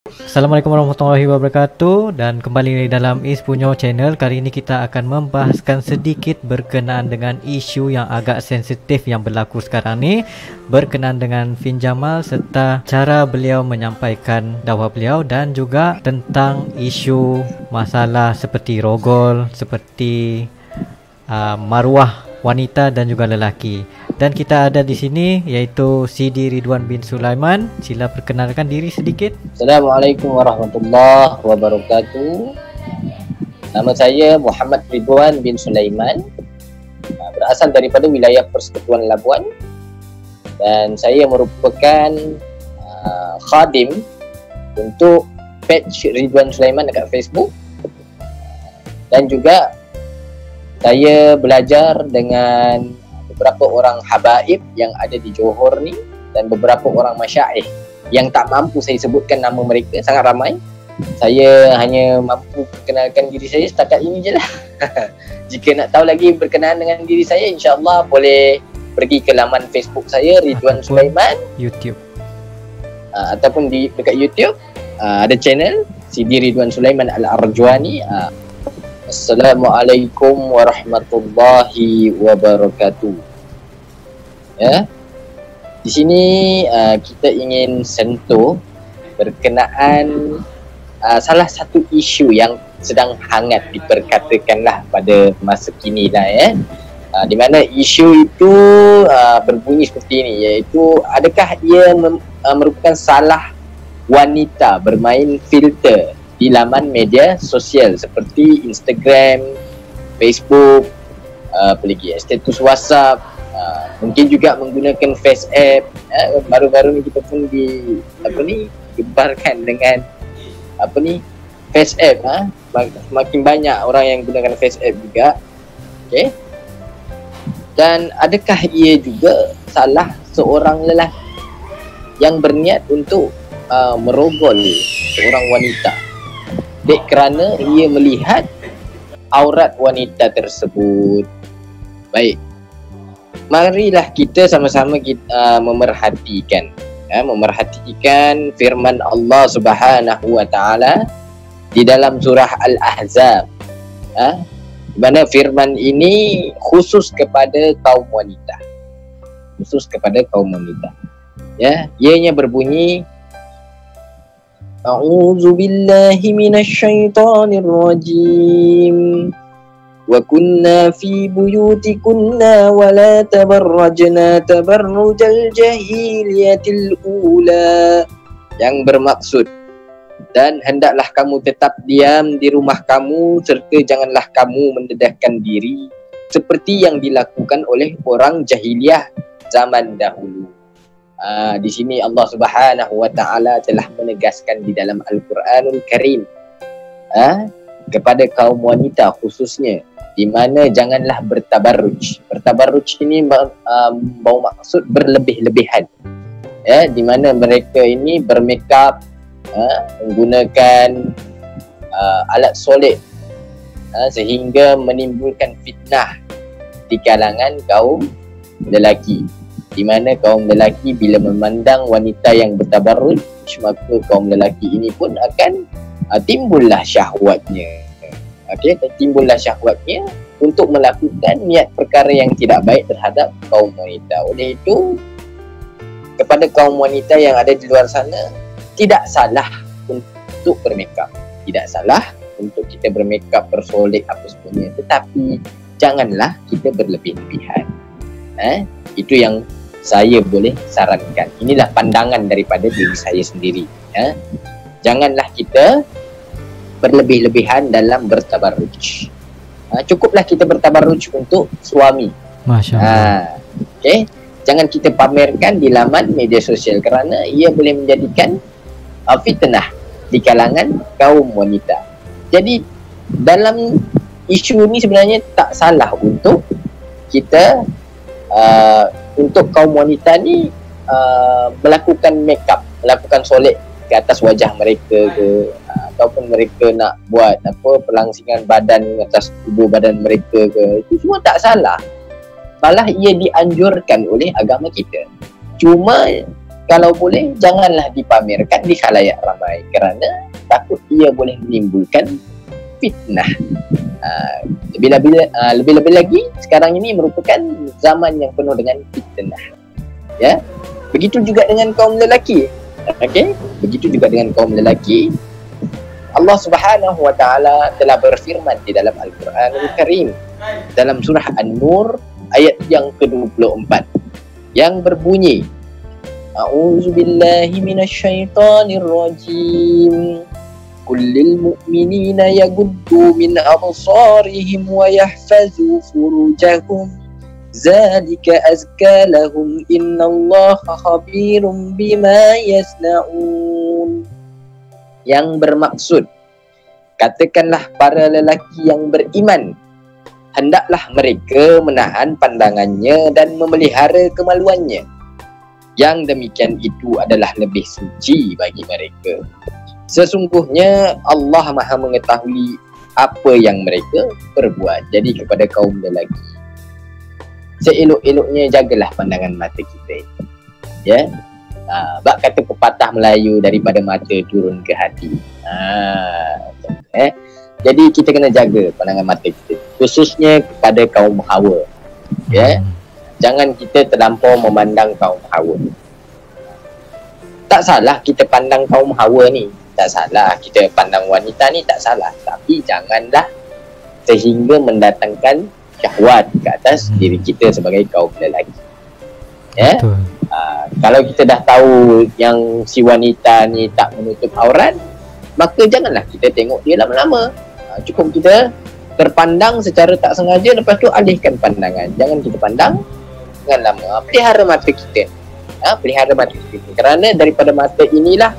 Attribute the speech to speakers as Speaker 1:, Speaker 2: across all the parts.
Speaker 1: Assalamualaikum warahmatullahi wabarakatuh, dan kembali dalam Is Punyo Channel. Kali ini kita akan membahaskan sedikit berkenaan dengan isu yang agak sensitif yang berlaku sekarang ni, berkenaan dengan Fin Jamal serta cara beliau menyampaikan dakwah beliau, dan juga tentang isu masalah seperti rogol, seperti maruah wanita dan juga lelaki. Dan kita ada di sini iaitu Sidi Ridwan bin Sulaiman. Sila perkenalkan diri sedikit.
Speaker 2: Assalamualaikum warahmatullahi wabarakatuh. Nama saya Muhammad Ridwan bin Sulaiman, berasal daripada wilayah Persekutuan Labuan, dan saya merupakan khadim untuk page Ridwan Sulaiman dekat Facebook, dan juga saya belajar dengan beberapa orang habaib yang ada di Johor ni, dan beberapa orang masyaikh yang tak mampu saya sebutkan nama mereka, sangat ramai. Saya hanya mampu perkenalkan diri saya setakat ini je lah. Jika nak tahu lagi berkenaan dengan diri saya, insyaAllah boleh pergi ke laman Facebook saya, Ridwan Sulaiman,
Speaker 1: YouTube,
Speaker 2: ataupun dekat YouTube ada channel Sidi Ridwan Sulaiman Al-Arjwani. Assalamualaikum warahmatullahi wabarakatuh. Ya, di sini kita ingin sentuh berkenaan salah satu isu yang sedang hangat diperkatakanlah pada masa kini lah, ya. Di mana isu itu berbunyi seperti ini, iaitu adakah ia merupakan salah wanita bermain filter di laman media sosial seperti Instagram, Facebook, apalagi status WhatsApp, mungkin juga menggunakan Face App. Baru-baru ni kita pun digembarkan dengan Face App. Makin banyak orang yang gunakan Face App juga. Okey. Dan adakah ia juga salah seorang lelaki yang berniat untuk merogol seorang wanita dek kerana ia melihat aurat wanita tersebut? Baik, marilah kita sama-sama memerhatikan firman Allah Subhanahu wa taala di dalam surah Al-Ahzab. Di mana firman ini khusus kepada kaum wanita. Ya, ianya berbunyi, A'udzu billahi minasyaitonir rajim. Wa kunna fi buyutikunna wa la tabarrajna tabarrujal jahiliyatil ula. Yang bermaksud, dan hendaklah kamu tetap diam di rumah kamu serta janganlah kamu mendedahkan diri seperti yang dilakukan oleh orang jahiliyah zaman dahulu. Di sini Allah Subhanahu wa taala telah menegaskan di dalam Al-Quranul Karim kepada kaum wanita khususnya, di mana janganlah bertabarruj. Bertabarruj ini bawa maksud berlebih-lebihan, ya, di mana mereka ini bermakeup, menggunakan alat solid, sehingga menimbulkan fitnah di kalangan kaum lelaki, di mana kaum lelaki bila memandang wanita yang bertabarruj, maka kaum lelaki ini pun akan timbullah syahwatnya. Timbullah syahwatnya untuk melakukan niat perkara yang tidak baik terhadap kaum wanita. Oleh itu, kepada kaum wanita yang ada di luar sana, tidak salah untuk bermakeup, tidak salah untuk kita bermakeup, bersolek apa sebagainya, tetapi janganlah kita berlebih-lebihan. Itu yang saya boleh sarankan. Inilah pandangan daripada diri saya sendiri. Janganlah kita berlebih-lebihan dalam bertabarruj. Cukuplah kita bertabarruj untuk suami.
Speaker 1: Masya Allah.
Speaker 2: Okay? Jangan kita pamerkan di laman media sosial kerana ia boleh menjadikan fitnah di kalangan kaum wanita. Jadi dalam isu ini sebenarnya tak salah untuk kita untuk kaum wanita ni melakukan makeup, melakukan solek ke atas wajah mereka ke, ataupun mereka nak buat pelangsingan badan atas tubuh badan mereka ke, itu semua tak salah. Malah ia dianjurkan oleh agama kita. Cuma kalau boleh janganlah dipamerkan di khalayak ramai kerana takut ia boleh menimbulkan fitnah. Lebih-lebih lagi sekarang ini merupakan zaman yang penuh dengan fitnah. Ya, begitu juga dengan kaum lelaki. Okey, begitu juga dengan kaum lelaki. Allah Subhanahu wa taala telah berfirman di dalam Al-Quranul Karim dalam surah An-Nur ayat yang ke-24 yang berbunyi, A'udzubillahi minasyaitonir rajim. Kullil mu'minina yaguddu min absarihim wa yahfazu furujahum. Zalika azka lahum innallaha khabirum bima yasna'un. Yang bermaksud, katakanlah para lelaki yang beriman, hendaklah mereka menahan pandangannya dan memelihara kemaluannya. Yang demikian itu adalah lebih suci bagi mereka. Sesungguhnya Allah Maha mengetahui apa yang mereka perbuat. Jadi kepada kaum lelaki, seelok-eloknya jagalah pandangan mata kita. Ya. Bak kata pepatah Melayu, daripada mata turun ke hati. Jadi kita kena jaga pandangan mata kita, khususnya kepada kaum hawa. Ya. Jangan kita terlampau memandang kaum hawa. Tak salah kita pandang kaum hawa ni, tak salah kita pandang wanita ni, tak salah. Tapi janganlah sehingga mendatangkan syahwat ke atas diri kita sebagai kaum lelaki. Ya. Kalau kita dah tahu yang si wanita ni tak menutup aurat, maka janganlah kita tengok dia lama-lama. Cukup kita terpandang secara tak sengaja, lepas tu alihkan pandangan. Jangan kita pandang dengan lama. Pelihara mata kita. Pelihara mata kita. Kerana daripada mata inilah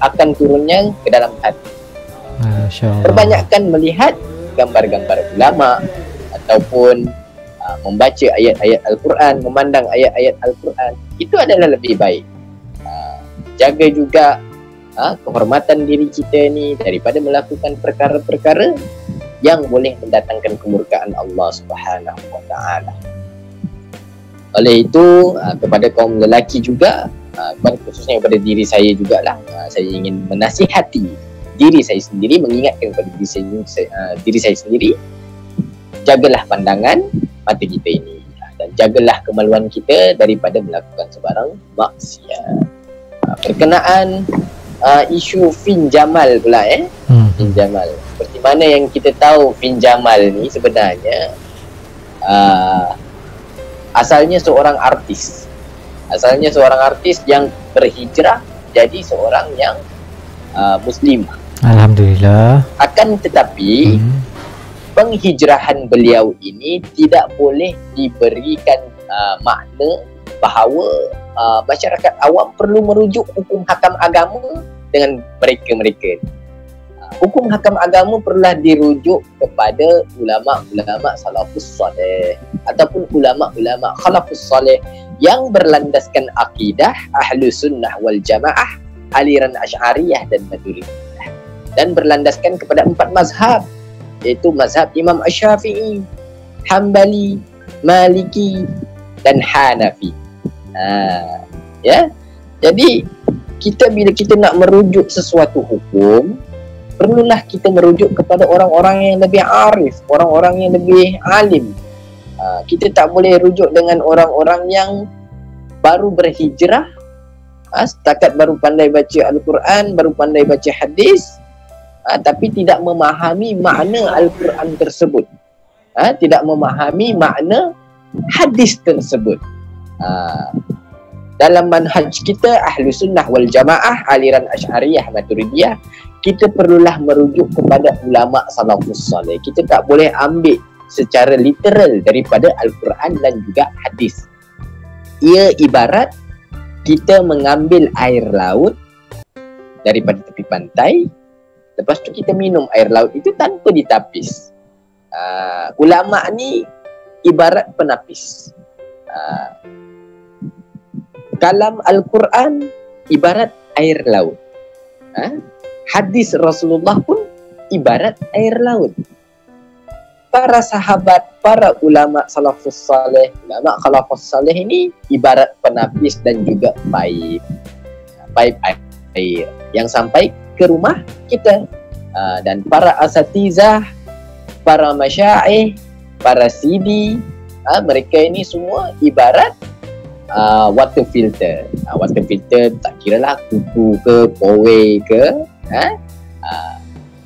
Speaker 2: akan turunnya ke dalam hati. Perbanyakkan melihat gambar-gambar ulama ataupun membaca ayat-ayat Al-Quran, memandang ayat-ayat Al-Quran, itu adalah lebih baik. Jaga juga kehormatan diri kita ni daripada melakukan perkara-perkara yang boleh mendatangkan kemurkaan Allah Subhanahu wa taala. Oleh itu, kepada kaum lelaki juga, khususnya kepada diri saya jugalah, saya ingin menasihati diri saya sendiri, mengingatkan kepada diri saya sendiri, jagalah pandangan mata kita ini dan jagalah kemaluan kita daripada melakukan sebarang maksiat. Berkenaan isu Fin Jamal pula, Fin Jamal. Seperti mana yang kita tahu, Fin Jamal ni sebenarnya asalnya seorang artis. Asalnya seorang artis yang berhijrah jadi seorang yang Muslimah. Alhamdulillah. Akan tetapi penghijrahan beliau ini tidak boleh diberikan makna bahawa masyarakat awam perlu merujuk hukum hakam agama dengan mereka-mereka. Hukum hakam agama perlulah dirujuk kepada ulama-ulama salafus salih ataupun ulama-ulama khalafus salih yang berlandaskan akidah Ahlus Sunnah wal Jamaah, aliran Asy'ariyah dan Maturidiyah, dan berlandaskan kepada 4 mazhab, iaitu mazhab Imam Asy-Syafi'i, Hambali, Maliki dan Hanafi. Ya. Jadi bila kita nak merujuk sesuatu hukum, perlulah kita merujuk kepada orang-orang yang lebih arif, orang-orang yang lebih alim. Kita tak boleh rujuk dengan orang-orang yang baru berhijrah, setakat baru pandai baca Al-Quran, baru pandai baca hadis, tapi tidak memahami makna Al-Quran tersebut, tidak memahami makna hadis tersebut. Dalam manhaj kita Ahlus Sunnah wal Jamaah, aliran Asy'ariyah Maturidiyah, kita perlulah merujuk kepada ulama salafus salih. Kita tak boleh ambil secara literal daripada Al-Quran dan juga hadis. Ia ibarat kita mengambil air laut daripada tepi pantai, lepas tu kita minum air laut itu tanpa ditapis. Ulama ni ibarat penapis. Kalam Al-Quran ibarat air laut. Hadis Rasulullah pun ibarat air laut. Para sahabat, para ulama salafus salih, ulama khalafus salih ini ibarat penapis dan juga paip. pipe air yang sampai ke rumah kita. Dan para asatizah, para masyaikh, para sidi, mereka ini semua ibarat water filter. Water filter tak kiralah kuku ke, powei ke.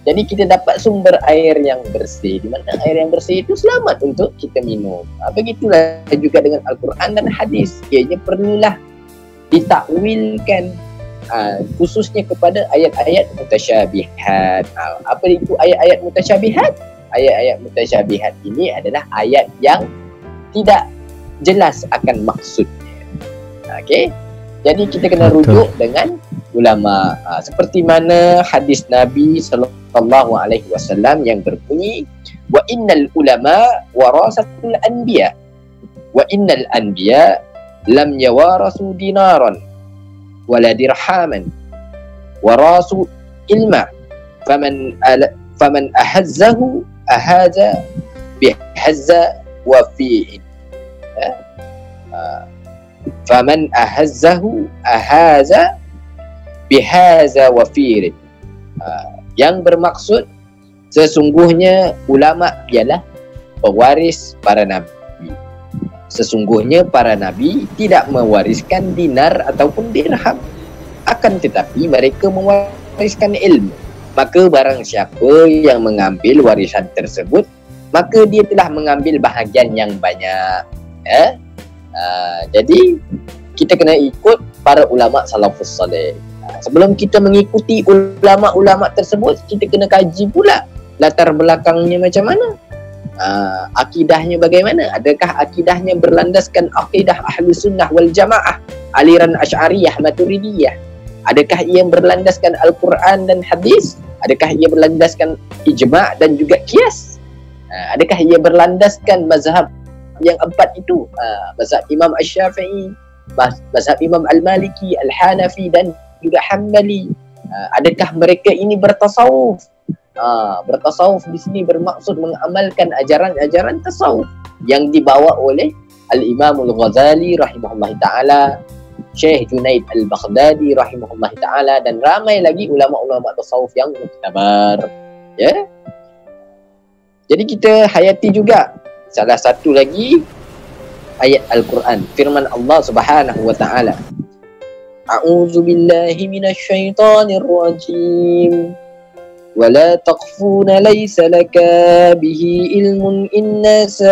Speaker 2: Jadi kita dapat sumber air yang bersih, di mana air yang bersih itu selamat untuk kita minum. Begitulah juga dengan Al-Quran dan hadis. Ianya perlulah ditakwilkan, khususnya kepada ayat-ayat mutasyabihat. Apa itu ayat-ayat mutasyabihat? Ayat-ayat mutasyabihat ini adalah ayat yang tidak jelas akan maksudnya. Okey. Jadi kita kena rujuk dengan ulama. Seperti mana hadis Nabi sallallahu alaihi wasallam yang berbunyi, wa innal ulama warasatul anbiya wa innal anbiya lam yawarasu dinaran wala dirhaman warasu ilma faman ahazzahu ahaza bihazza wa fi'in. Faman ahazzahu ahaza bihaza wa fi'in. Yang bermaksud sesungguhnya ulama ialah pewaris para nabi. Sesungguhnya para nabi tidak mewariskan dinar ataupun dirham, akan tetapi mereka mewariskan ilmu. Maka barang siapa yang mengambil warisan tersebut, maka dia telah mengambil bahagian yang banyak. Jadi kita kena ikut para ulama salafus saleh. Sebelum kita mengikuti ulama-ulama tersebut, kita kena kaji pula latar belakangnya macam mana, akidahnya bagaimana. Adakah akidahnya berlandaskan akidah Ahlus Sunnah wal Jamaah, aliran Asy'ariyah Maturidiyah? Adakah ia berlandaskan Al-Quran dan hadis? Adakah ia berlandaskan ijma' dan juga qiyas? Adakah ia berlandaskan mazhab yang empat itu, mazhab Imam Asy-Syafi'i, mazhab Imam Al-Maliki, Al-Hanafi dan juga Hanbali? Adakah mereka ini bertasawuf? Bertasawuf di sini bermaksud mengamalkan ajaran-ajaran tasawuf yang dibawa oleh Al-Imam Al-Ghazali rahimahullah ta'ala, Syekh Junaid Al-Baghdadi rahimahullah ta'ala, dan ramai lagi ulama-ulama tasawuf yang muktabar. Ya. Jadi kita hayati juga salah satu lagi ayat Al-Quran, firman Allah Subhanahu wa ta'ala, A'udzu billahi minasyaitonir rajim. Wala taqfuna laysa laka bihi ilmun innas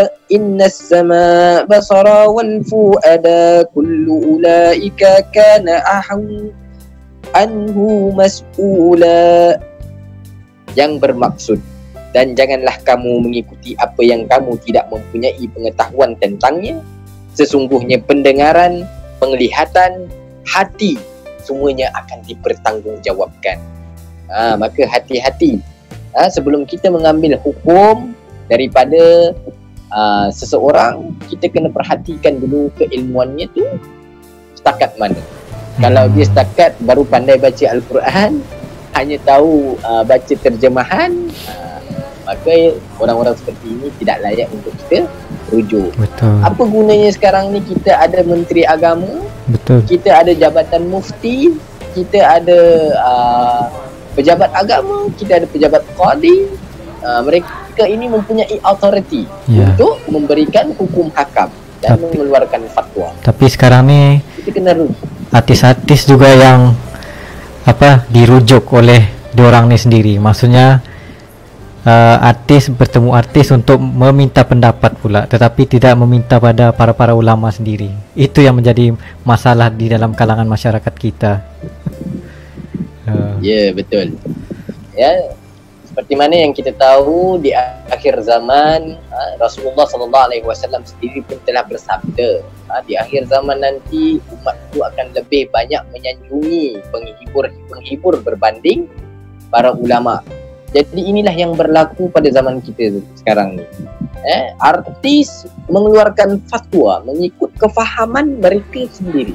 Speaker 2: sama basara wal fuada kullu ulaika kana anhu mas'ula. Yang bermaksud, dan janganlah kamu mengikuti apa yang kamu tidak mempunyai pengetahuan tentangnya. Sesungguhnya pendengaran, penglihatan, hati semuanya akan dipertanggungjawabkan. Maka hati-hati sebelum kita mengambil hukum daripada seseorang, kita kena perhatikan dulu keilmuannya tu setakat mana. Kalau dia setakat baru pandai baca Al-Quran, hanya tahu baca terjemahan, maka orang-orang seperti ini tidak layak untuk kita rujuk. Betul. Apa gunanya sekarang ni kita ada menteri agama, betul, kita ada jabatan mufti, kita ada pejabat agama, kita ada pejabat qadi. Mereka ini mempunyai authority untuk memberikan hukum hakam dan mengeluarkan fatwa. Tapi sekarang ni kita kena artis-artis juga yang dirujuk oleh diorang ni sendiri. Maksudnya artis bertemu artis untuk meminta pendapat pula, tetapi tidak meminta pada para ulama sendiri. Itu yang menjadi masalah di dalam kalangan masyarakat kita. Ya, betul. Ya, seperti mana yang kita tahu di akhir zaman, Rasulullah sallallahu alaihi wasallam sendiri pun telah bersabda, di akhir zaman nanti umat itu akan lebih banyak menyanjungi penghibur berbanding para ulama. Jadi inilah yang berlaku pada zaman kita sekarang ni. Artis mengeluarkan fatwa mengikut kefahaman mereka sendiri.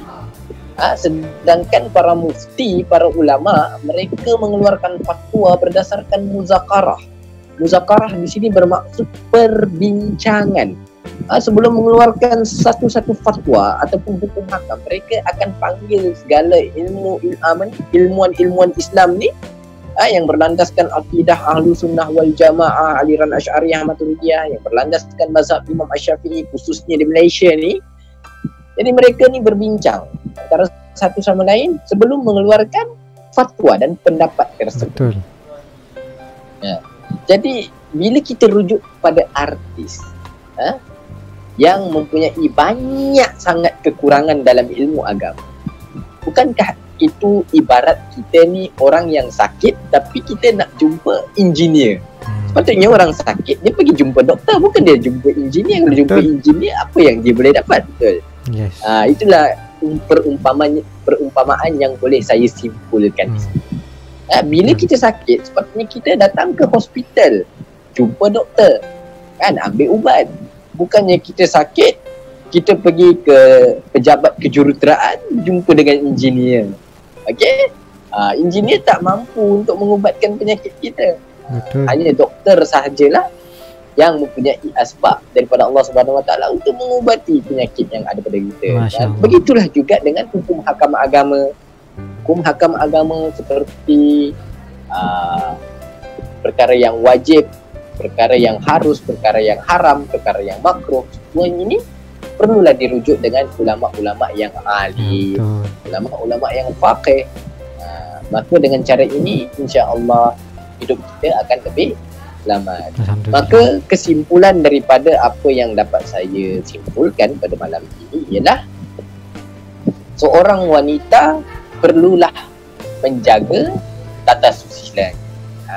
Speaker 2: Sedangkan para mufti, para ulama, mereka mengeluarkan fatwa berdasarkan muzakarah. Muzakarah di sini bermaksud perbincangan. sebelum mengeluarkan satu-satu fatwa ataupun hukum hakam, mereka akan panggil segala ilmuwan-ilmuwan Islam ni yang berlandaskan akidah Ahlu Sunnah wal Jamaah, aliran Asy'ariyah Maturidiyah, yang berlandaskan mazhab Imam Asy-Syafi'i khususnya di Malaysia ni. Jadi mereka ni berbincang antara satu sama lain sebelum mengeluarkan fatwa dan pendapat tersebut.
Speaker 1: Betul.
Speaker 2: Jadi bila kita rujuk pada artis yang mempunyai banyak sangat kekurangan dalam ilmu agama, bukankah itu ibarat kita ni orang yang sakit tapi kita nak jumpa engineer? Sepatutnya orang sakit dia pergi jumpa doktor, bukan dia jumpa engineer. Kalau jumpa engineer, apa yang dia boleh dapat? Betul.
Speaker 1: Yes.
Speaker 2: Itulah perumpamaan yang boleh saya simpulkan. Bila kita sakit, sepatutnya kita datang ke hospital, jumpa doktor, kan, ambil ubat. Bukannya kita sakit, kita pergi ke pejabat kejuruteraan, jumpa dengan engineer. Okey? Engineer tak mampu untuk mengubatkan penyakit kita.
Speaker 1: Betul.
Speaker 2: Hanya doktor sahajalah yang mempunyai asbab daripada Allah Subhanahu Wa Taala untuk mengubati penyakit yang ada pada kita. Begitulah juga dengan hukum hakam agama. Hukum hakam agama seperti perkara yang wajib, perkara yang harus, perkara yang haram, perkara yang makruh, semua ini perlulah dirujuk dengan ulama-ulama yang alim, ulama-ulama yang faqih. Maka dengan cara ini insya-Allah hidup kita akan lebih selamat. Maka kesimpulan daripada apa yang dapat saya simpulkan pada malam ini ialah seorang wanita perlulah menjaga tata susila,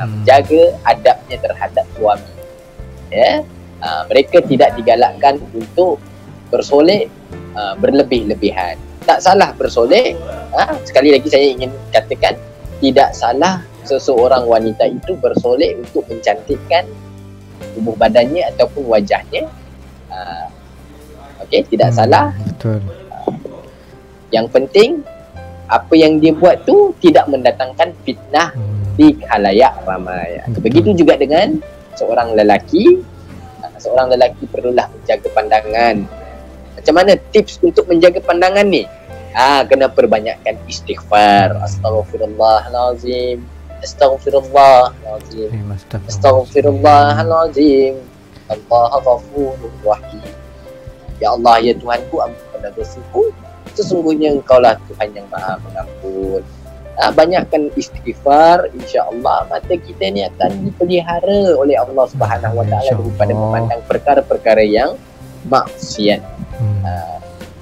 Speaker 2: menjaga adabnya terhadap suami. Mereka tidak digalakkan untuk bersolek berlebih-lebihan. Tak salah bersolek. Sekali lagi saya ingin katakan, tidak salah seseorang wanita itu bersolek untuk mencantikkan tubuh badannya ataupun wajahnya. Okey, tidak salah.
Speaker 1: Betul.
Speaker 2: Yang penting apa yang dia buat tu tidak mendatangkan fitnah di khalayak ramai. Begitu juga dengan seorang lelaki. Seorang lelaki perlulah menjaga pandangan. Macam mana tips untuk menjaga pandangan ni? Kena perbanyakkan istighfar. Astaghfirullahalazim. Astaghfirullahalazim. Astaghfirullahalazim. Allah ghafurur rahim. Ya Allah, ya Tuhanku, ampunkanlah dosaku. Sesungguhnya Engkaulah Tuhan yang Maha Pengampun. Banyakkan istighfar, insya-Allah mata kita ni akan dipelihara oleh Allah Subhanahu Wa Taala daripada memandang perkara-perkara yang maksiat.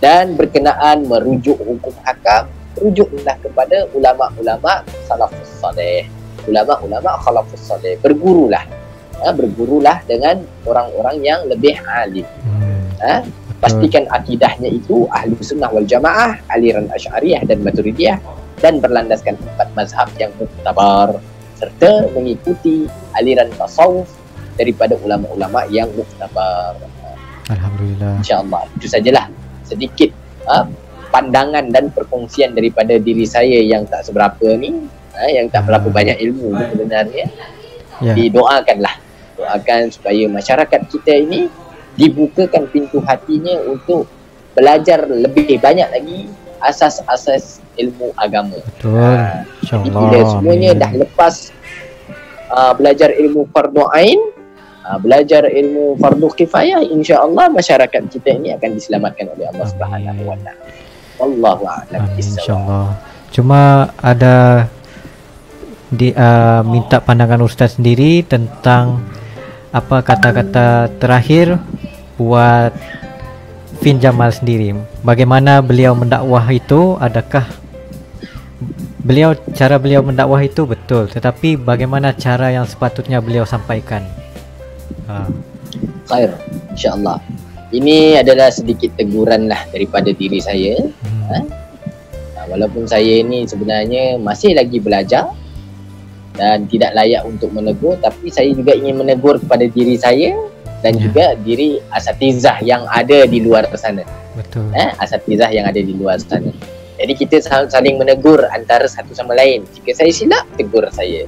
Speaker 2: Dan berkenaan merujuk hukum hakam, rujuklah kepada ulama-ulama salafus saleh, ulama-ulama khalafus saleh. Bergurulah dengan orang-orang yang lebih alim. Pastikan akidahnya itu Ahlu Sunnah wal Jamaah, aliran Asy'ariyah dan Maturidiyah, dan berlandaskan 4 mazhab yang muktabar, serta mengikuti aliran tasawuf daripada ulama-ulama yang muktabar.
Speaker 1: Alhamdulillah. InsyaAllah.
Speaker 2: Itu sajalah sedikit pandangan dan perkongsian daripada diri saya yang tak seberapa ni, yang tak berapa banyak ilmu sebenarnya. Doakan supaya masyarakat kita ini dibukakan pintu hatinya untuk belajar lebih banyak lagi asas-asas ilmu agama.
Speaker 1: Betul.
Speaker 2: Jadi bila semuanya dah lepas belajar ilmu fardu ain, belajar ilmu fardu kifayah, insya-Allah masyarakat kita ini akan diselamatkan oleh Allah Subhanahu Wa Taala. Wallahu a'lam bissawab. Insya-Allah.
Speaker 1: Cuma ada minta pandangan Ustaz sendiri tentang apa kata-kata terakhir buat Fin Jamal sendiri. Bagaimana beliau mendakwah itu? Adakah cara beliau mendakwah itu betul, tetapi bagaimana cara yang sepatutnya beliau sampaikan?
Speaker 2: Khair, insya-Allah. Ini adalah sedikit teguran lah daripada diri saya. Walaupun saya ini sebenarnya masih lagi belajar dan tidak layak untuk menegur, tapi saya juga ingin menegur kepada diri saya dan juga diri asatizah yang ada di luar sana.
Speaker 1: Betul.
Speaker 2: Asatizah yang ada di luar sana. Jadi kita saling menegur antara satu sama lain. Jika saya silap, tegur saya.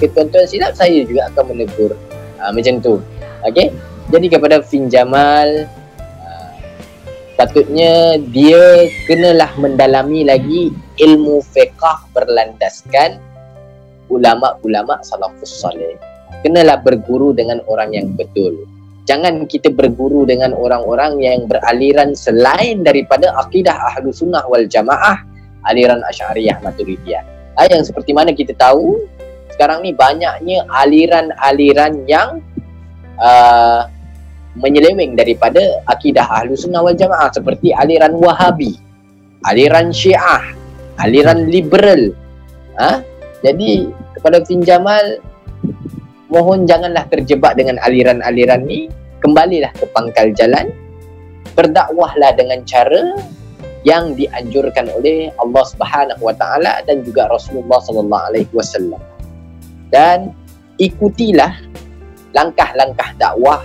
Speaker 2: Jika tuan-tuan silap, saya juga akan menegur. Macam tu. Okey. Jadi kepada Fin Jamal, Sepatutnya dia kenalah mendalami lagi ilmu fiqh berlandaskan ulama-ulama salafus salih. Kenalah berguru dengan orang yang betul. Jangan kita berguru dengan orang-orang yang beraliran selain daripada akidah ahlu sunnah wal jamaah, aliran Asy'ariyah Maturidiyah. Yang seperti mana kita tahu sekarang ni banyaknya aliran-aliran yang menyeleweng daripada akidah ahlu sunnah wal jamaah, seperti aliran Wahabi, aliran Syiah, aliran liberal. Jadi kepada Fin Jamal, mohon janganlah terjebak dengan aliran-aliran ni. Kembalilah ke pangkal jalan, berdakwahlah dengan cara yang dianjurkan oleh Allah Subhanahu wa taala dan juga Rasulullah sallallahu alaihi wasallam. Dan ikutilah langkah-langkah dakwah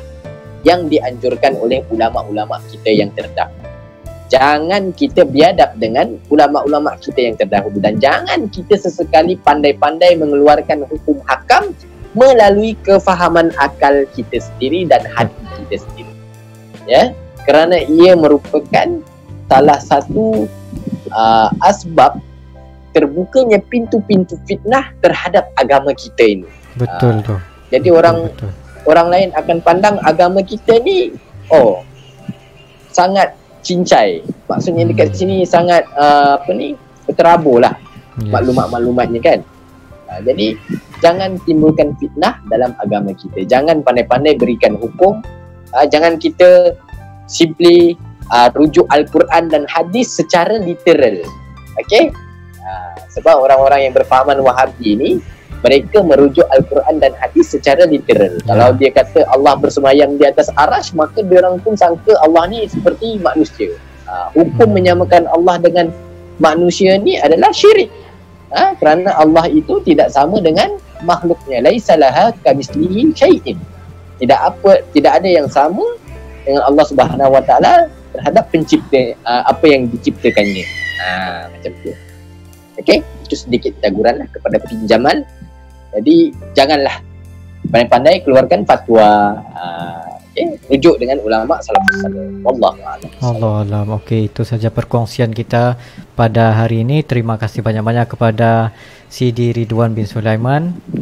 Speaker 2: yang dianjurkan oleh ulama-ulama kita yang terdahulu. Jangan kita biadab dengan ulama-ulama kita yang terdahulu, dan jangan kita sesekali pandai-pandai mengeluarkan hukum hakam melalui kefahaman akal kita sendiri dan hati kita sendiri. Ya, kerana ia merupakan salah satu asbab terbukanya pintu-pintu fitnah terhadap agama kita ini.
Speaker 1: Betul tu.
Speaker 2: Jadi orang lain akan pandang agama kita ni sangat cincai. Maksudnya dekat sini sangat berterabur lah maklumat-maklumatnya kan. Jadi jangan timbulkan fitnah dalam agama kita. Jangan pandai-pandai berikan hukum. Jangan kita simply rujuk Al-Quran dan hadis secara literal. Okey? Sebab orang-orang yang berfahaman Wahabi ni, mereka merujuk Al-Quran dan hadis secara literal. Kalau dia kata Allah bersemayam di atas arash, maka diorang pun sangka Allah ni seperti manusia. Hukum menyamakan Allah dengan manusia ni adalah syirik. Kerana Allah itu tidak sama dengan makhluknya. Laisa laha kamitslihi syai'in. Tidak ada yang sama dengan Allah Subhanahu wa taala terhadap pencipta apa yang diciptakannya. Macam tu. Okey, itu sedikit teguran lah kepada Fin Jamal. Jadi janganlah pandai-pandai keluarkan fatwa. Rujuk dengan ulama salafus salih. Wallahu a'lam.
Speaker 1: Allah alam. Okey, itu saja perkongsian kita pada hari ini. Terima kasih banyak-banyak kepada Sidi Ridwan bin Sulaiman